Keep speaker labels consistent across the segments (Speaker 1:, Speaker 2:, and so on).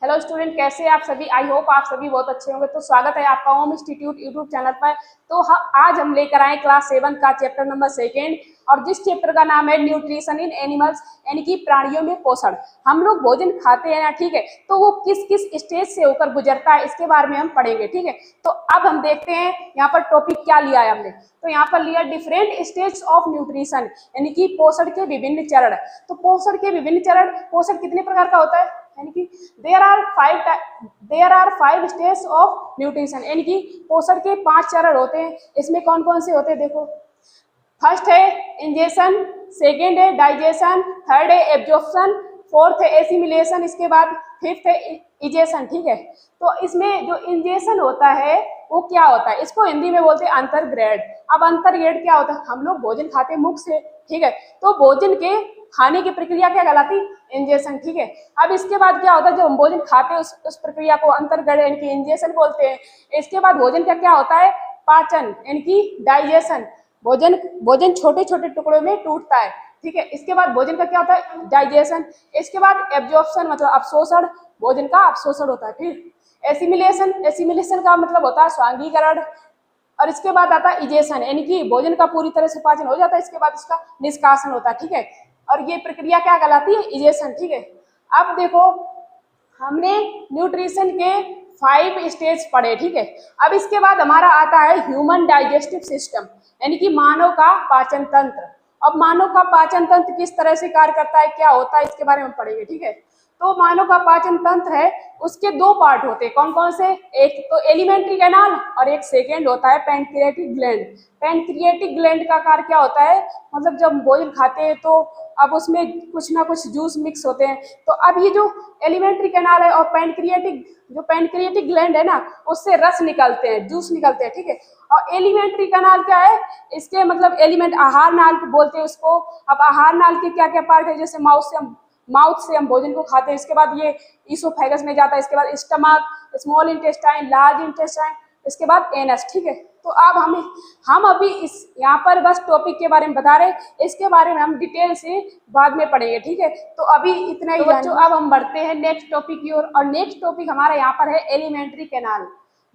Speaker 1: Hello student, कैसे हैं आप सभी। आई होप आप सभी बहुत अच्छे होंगे। तो स्वागत है आपका होम इंस्टीट्यूट यूट्यूब चैनल पर। तो आज हम लेकर आए क्लास 7 का चैप्टर नंबर 2 और जिस चैप्टर का नाम है न्यूट्रिशन इन एनिमल्स, यानी कि प्राणियों में पोषण। हम लोग भोजन खाते हैं ना, ठीक है, तो वो किस किस स्टेज से होकर गुजरता है इसके बारे में हम पढ़ेंगे, ठीक है। तो अब हम देखते हैं यहाँ पर टॉपिक क्या लिया है हमने। तो यहाँ पर लिया डिफरेंट स्टेज ऑफ न्यूट्रिशन, यानी कि पोषण के विभिन्न चरण। तो पोषण के विभिन्न चरण, पोषण कितने प्रकार का होता है, यानी कि there are 5 stage of nutrition, यानी कि पोषण के 5 चरण होते हैं। इसमें कौन कौन से होते हैं देखो। फर्स्ट है इंजेशन, सेकेंड है डाइजेशन, थर्ड है एब्जॉर्प्शन, फोर्थ है एसिमिलेशन, इसके बाद फिफ्थ है इजेशन, ठीक है। तो इसमें जो इंजेशन होता है वो क्या होता है, इसको हिंदी में बोलते हैं अंतर्ग्रेड। अब अंतर्ग्रेड क्या होता है, हम लोग भोजन खाते हैं मुख से, ठीक है, तो भोजन के खाने की प्रक्रिया क्या कहलाती, इंजेशन, ठीक है। अब इसके बाद क्या होता है, जब हम भोजन खाते हैं उस प्रक्रिया को अंतर्ग्रेड यानी कि इंजेशन बोलते हैं। इसके बाद भोजन का क्या होता है, पाचन यानी कि डाइजेशन। भोजन छोटे छोटे टुकड़ों में टूटता है, ठीक है। इसके बाद भोजन का क्या होता है, डाइजेशन। इसके बाद एब्जॉर्प्शन मतलब अवशोषण, भोजन का अवशोषण होता है। फिर एसिमिलेशन का मतलब होता है स्वांगीकरण। और इसके बाद आता है इजेशन, यानी कि भोजन का पूरी तरह से पाचन हो जाता है, इसके बाद इसका निष्कासन होता है, ठीक है। और ये प्रक्रिया क्या कहलाती है, इजेशन, ठीक है। अब देखो हमने न्यूट्रिशन के 5 स्टेज पढ़े, ठीक है। अब इसके बाद हमारा आता है ह्यूमन डाइजेस्टिव सिस्टम, यानी कि मानव का पाचन तंत्र। अब मानव का पाचन तंत्र किस तरह से कार्य करता है, क्या होता है, इसके बारे में पढ़ेंगे, ठीक है। तो मानव का पाचन तंत्र है, उसके 2 पार्ट होते हैं। कौन कौन से, एक तो एलिमेंट्री कैनाल और एक सेकेंड होता है पैनक्रियाटिक ग्लैंड। पैनक्रियाटिक ग्लैंड का कार्य क्या होता है, मतलब जब भोजन खाते हैं तो अब उसमें कुछ ना कुछ जूस मिक्स होते हैं। तो अब ये जो एलिमेंट्री कैनाल है और पैनक्रियाटिक ग्लैंड है ना, उससे रस निकलते हैं, जूस निकलते हैं, ठीक है। और एलिमेंट्री कैनाल क्या है, इसके मतलब एलिमेंट आहार नाल बोलते हैं उसको। अब आहार नाल के क्या क्या पार्ट है, जैसे माउथ से हम भोजन को खाते हैं। इसके बाद ये ईसोफेगस में जाता है, इसके बाद stomach, small intestine, large intestine, इसके बाद एनस, ठीक है। तो अब हम अभी इस यहाँ पर बस टॉपिक के बारे में बता रहे, इसके बारे में हम डिटेल से बाद में पढ़ेंगे, ठीक है। तो अभी इतना ही बच्चों, अब हम बढ़ते हैं नेक्स्ट टॉपिक की ओर। और नेक्स्ट टॉपिक हमारा यहाँ पर है एलिमेंट्री कैनाल,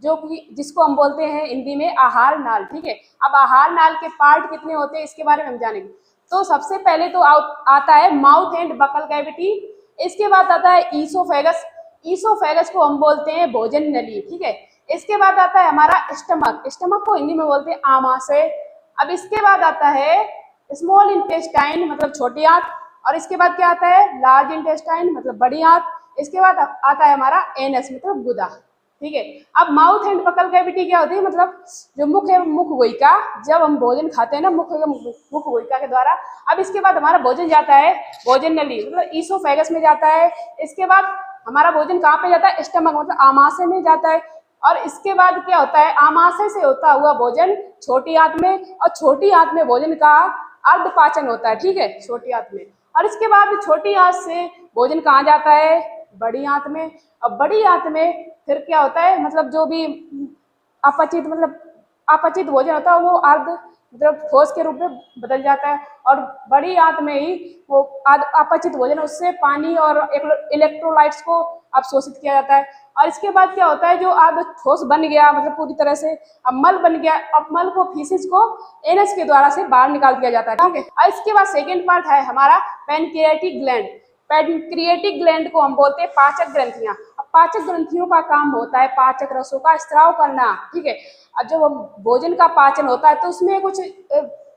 Speaker 1: जो कि जिसको हम बोलते हैं हिंदी में आहार नाल, ठीक है। अब आहार नाल के पार्ट कितने होते हैं इसके बारे में हम जानेंगे। तो सबसे पहले तो आता है माउथ एंड बकल कैविटी। इसके बाद आता है ईसोफेगस। ईसोफेगस को हम बोलते हैं भोजन नली, ठीक है। इसके बाद आता है हमारा स्टमक को हिंदी में बोलते हैं आमाशय। अब इसके बाद आता है स्मॉल इंटेस्टाइन मतलब छोटी आंत। और इसके बाद क्या आता है, लार्ज इंटेस्टाइन मतलब बड़ी आंत। इसके बाद आता है हमारा एनस मतलब गुदा, ठीक है। अब माउथ एंड बकल कैविटी क्या होती है, मतलब जो मुख है, मुख गुहिका, जब हम भोजन खाते हैं ना मुख गुहिका के द्वारा। अब इसके बाद हमारा भोजन जाता है भोजन नली मतलब ईसोफेगस में जाता है। इसके बाद हमारा भोजन कहाँ पे जाता है, स्टमक मतलब आमाशय में जाता है। और इसके बाद क्या होता है, आमाशय से होता हुआ भोजन छोटी आंत में, और छोटी आंत में भोजन का अर्ध पाचन होता है, ठीक है, छोटी आंत में। और इसके बाद छोटी आंत से भोजन कहाँ जाता है, बड़ी आंत में। अब बड़ी आंत में फिर क्या होता है, मतलब जो भी अपचित भोजन होता है वो अर्ध मतलब ठोस के रूप में बदल जाता है। और बड़ी आंत में ही वो अपचित भोजन, उससे पानी और इलेक्ट्रोलाइट्स को अवशोषित किया जाता है। और इसके बाद क्या होता है, जो अर्ध ठोस बन गया मतलब पूरी तरह से अब मल बन गया, अब मल को फीसिस को एनस के द्वारा से बाहर निकाल दिया जाता है, ठीक है। और इसके बाद सेकेंड पार्ट है हमारा पैनक्रियाटिक ग्लैंड। पैनक्रियाटिक ग्लैंड को हम बोलते हैं पाचक ग्रंथियां। अब पाचक ग्रंथियों का काम होता है पाचक रसों का स्त्राव करना, ठीक है। अब जब भोजन का पाचन होता है तो उसमें कुछ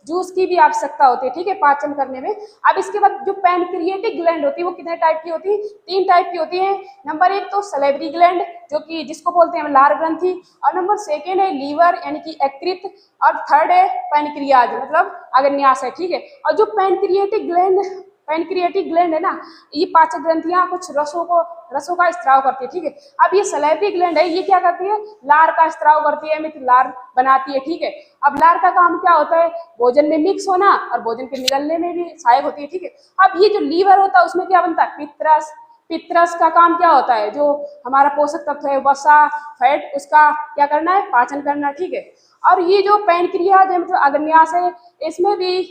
Speaker 1: जूस की भी आवश्यकता होती है, ठीक है, पाचन करने में। अब इसके बाद जो पैनक्रियाटिक ग्लैंड होती है वो कितने टाइप की होती है, 3 टाइप की होती है। नंबर 1 तो सलेवरी ग्लैंड, जो कि जिसको बोलते हैं लार ग्रंथि। और नंबर 2 है लीवर यानी कि यकृत। और थर्ड है पैनक्रियाज मतलब अग्न्याशय, ठीक है। और जो पैनक्रियाटिक ग्लैंड है ना, ये पाचक ग्रंथियां कुछ रसों का स्त्राव करती है, ठीक है। अब ये सलेवरी ग्लैंड है, ये क्या करती है, लार का स्त्राव करती है, मतलब लार बनाती है, ठीक है। अब लार का काम क्या होता है, भोजन में मिक्स होना और भोजन के निगलने में भी सहायक होती है, ठीक है। अब ये जो लीवर होता है उसमें क्या बनता है, पित्रस का काम क्या होता है, जो हमारा पोषक तत्व है वसा फैट, उसका क्या करना है, पाचन करना, ठीक है। और ये जो पैनक्रियाज है मतलब अग्न्याशय है, इसमें भी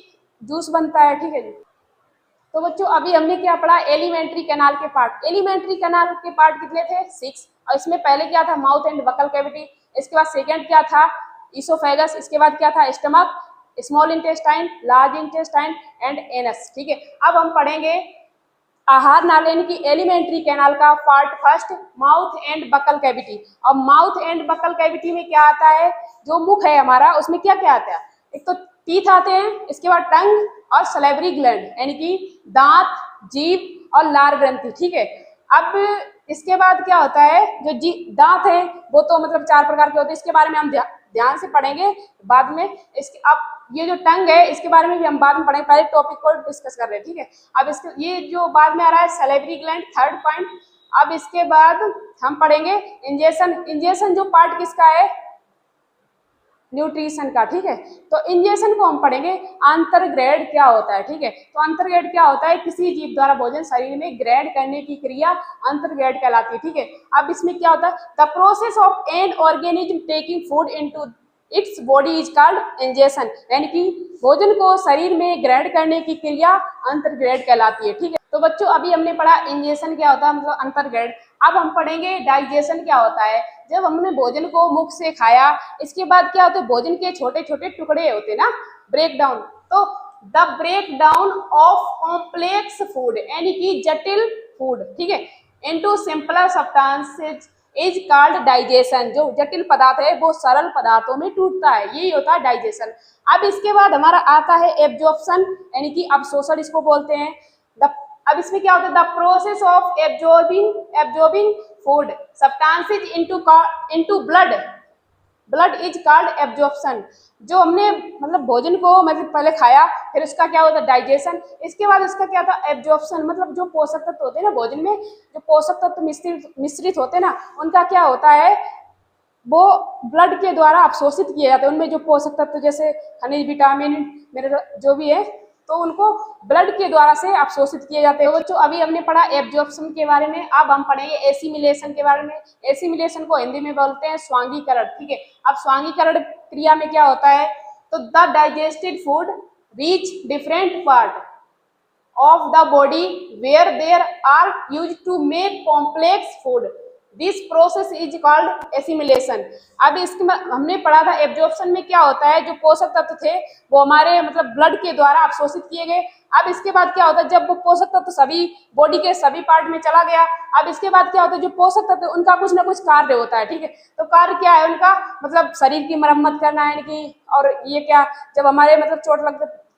Speaker 1: जूस बनता है, ठीक है जी। तो बच्चों अभी हमने क्या पढ़ा, एलिमेंट्री कैनाल के पार्ट। एलिमेंट्री कैनाल के पार्ट कितने थे, 6। और इसमें पहले क्या था, माउथ एंड बकल कैविटी। इसके बाद सेकंड क्या था, इसोफेगस। इसके बाद क्या था, stomach, small intestine, large intestine and anus. ठीक है, अब हम पढ़ेंगे आहार नाली यानी कि एलिमेंट्री कैनाल का part first, mouth and buccal cavity. और माउथ एंड बकल कैविटी में क्या आता है, जो मुख है हमारा उसमें क्या क्या आता है, एक तो टीथ आते हैं, इसके बाद टंग और सलेवरी ग्लैंड यानी कि दांत, जीभ और लार ग्रंथि। ठीक है, अब इसके बाद क्या होता है, जो दांत है वो तो मतलब 4 प्रकार के होते हैं, इसके बारे में हम ध्यान से पढ़ेंगे बाद में। इसके अब ये जो टंग है इसके बारे में भी हम बाद में पढ़ेंगे, पहले टॉपिक को डिस्कस कर रहे हैं। ठीक है, अब इसके ये जो बाद में आ रहा है सलेवरी ग्लैंड, थर्ड पॉइंट। अब इसके बाद हम पढ़ेंगे इंजेक्शन। इंजेक्शन जो पार्ट किसका है, न्यूट्रिशन का। ठीक है, तो इंजेक्शन को हम पढ़ेंगे अंतर्ग्रेड क्या होता है। ठीक है, तो अंतर्ग्रेड क्या होता है, किसी जीव द्वारा भोजन शरीर में ग्रेड करने की क्रिया अंतर्ग्रेड कहलाती है। ठीक है, अब इसमें क्या होता है, the process of an organism taking food into its body is called injection, यानी कि भोजन को शरीर में ग्रेड करने की क्रिया अंतर्ग्रेड कहलाती है। ठीक है, तो बच्चों अभी हमने पढ़ा इंजेक्शन क्या होता है, मतलब अंतर्ग्रेड। अब हम पढ़ेंगे डाइजेशन क्या होता है। जब हमने भोजन को मुख से खाया, इसके बाद क्या होता है, भोजन के छोटे छोटे टुकड़े होते ना, ब्रेक डाउन। तो the break down of complex food यानी कि जटिल फूड, ठीक है, into simpler substances is called digestion. जो जटिल पदार्थ है वो सरल पदार्थों में टूटता है, यही होता है डाइजेशन। अब इसके बाद हमारा आता है एब्जॉर्प्शन यानी कि अवशोषण इसको बोलते हैं। अब इसमें क्या होता है, the process of absorbing food substances into blood is called absorption. जो हमने मतलब भोजन को मतलब पहले खाया, फिर उसका क्या होता है डाइजेशन, इसके बाद उसका क्या था एब्जॉर्प्शन। मतलब जो पोषक तत्व होते हैं ना भोजन में, जो पोषक तत्व मिश्रित होते हैं ना, उनका क्या होता है, वो ब्लड के द्वारा अवशोषित किए जाते हैं। उनमें जो पोषक तत्व जैसे खनिज, विटामिन, मिनरल जो भी है, तो उनको ब्लड के द्वारा से अवशोषित किए जाते हैं। बच्चों अभी हमने पढ़ा एब्जॉर्प्शन के बारे में, अब हम पढ़ेंगे एसिमिलेशन के बारे में। एसिमिलेशन को हिंदी में बोलते हैं स्वांगीकरण। ठीक है, अब स्वांगीकरण क्रिया में क्या होता है, तो the digested food reach different part of the body where there are used to make complex food. This process is called assimilation. अब इसमें हमने पढ़ा था एब्जॉर्प्शन में क्या होता है, जो पोषक तत्व थे वो हमारे मतलब ब्लड के द्वारा अवशोषित किए गए। अब इसके बाद क्या होता है, जब वो पोषक तत्व सभी बॉडी के सभी पार्ट में चला गया, अब इसके बाद क्या होता है, जो पोषक तत्व उनका कुछ ना कुछ कार्य होता है। ठीक है, तो कार्य क्या है उनका, मतलब शरीर की मरम्मत करना है कि, और ये क्या, जब हमारे मतलब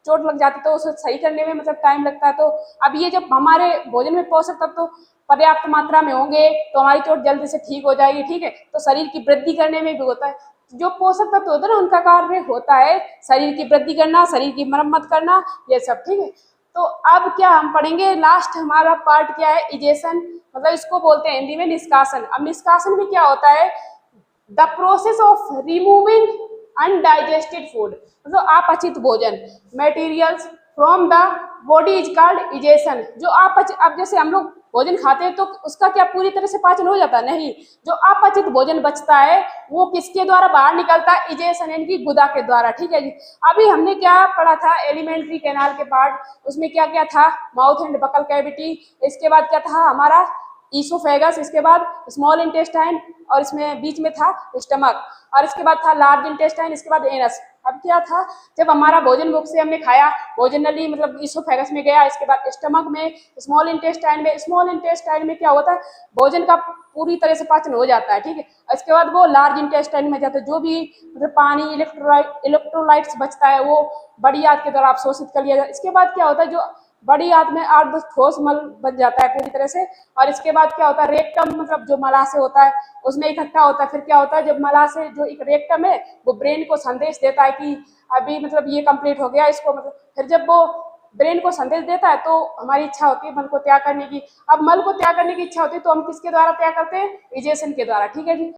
Speaker 1: चोट लग जाती तो उसे सही करने में मतलब टाइम लगता है। तो अब ये जब हमारे भोजन में पोषक तत्व तो पर्याप्त मात्रा में होंगे तो हमारी चोट जल्दी से ठीक हो जाएगी। ठीक है, तो शरीर की वृद्धि करने में भी होता है, जो पोषक तत्व होता है ना उनका कार्य होता है शरीर की वृद्धि करना, शरीर की मरम्मत करना, ये सब। ठीक है, तो अब क्या हम पढ़ेंगे, लास्ट हमारा पार्ट क्या है, इजेशन, मतलब इसको बोलते हैं हिंदी में निष्कासन। अब निष्कासन में क्या होता है, the process of removing undigested food, मतलब अपचित भोजन materials from the body is called egestion. जो अब जैसे हम लोग भोजन खाते हैं तो उसका क्या पूरी तरह से पाचन हो जाता है, नहीं, जो अपचित भोजन बचता है वो किसके द्वारा बाहर निकलता है, इजेशन यानी कि गुदा के द्वारा। ठीक है जी, अभी हमने क्या पढ़ा था एलिमेंट्री कैनाल के पार्ट, उसमें क्या क्या था, माउथ एंड बकल कैविटी, इसके बाद क्या था हमारा ईसोफेगस, इसके बाद स्मॉल इंटेस्टाइन, और इसमें बीच में था स्टमक, और इसके बाद था लार्ज इंटेस्टाइन, इसके बाद एनस। अब क्या था, जब हमारा भोजन मुख से हमने खाया, भोजन नली मतलब ईसोफेगस में गया, इसके बाद स्टमक में, स्मॉल इंटेस्टाइन में क्या होता है, भोजन का पूरी तरह से पाचन हो जाता है। ठीक है, इसके बाद वो लार्ज इंटेस्टाइन में जाता है, जो भी मतलब पानी, इलेक्ट्रोलाइट्स बचता है वो बड़ी आंत के द्वारा अवशोषित कर लिया जाता है। इसके बाद क्या होता है, जो बड़ी आंत में 8-10 ठोस मल बन जाता है पूरी तरह से, और इसके बाद क्या होता है, रेक्टम मतलब जो मलाशय होता है उसमें इकट्ठा होता है। फिर क्या होता है, जब मलाशय जो एक रेक्टम है वो ब्रेन को संदेश देता है कि अभी मतलब ये कंप्लीट हो गया इसको, मतलब फिर जब वो ब्रेन को संदेश देता है तो हमारी इच्छा होती है मल को त्याग करने की। अब मल को त्याग करने की इच्छा होती है तो हम किसके द्वारा त्याग करते हैं, इजेशन के द्वारा। ठीक है जी।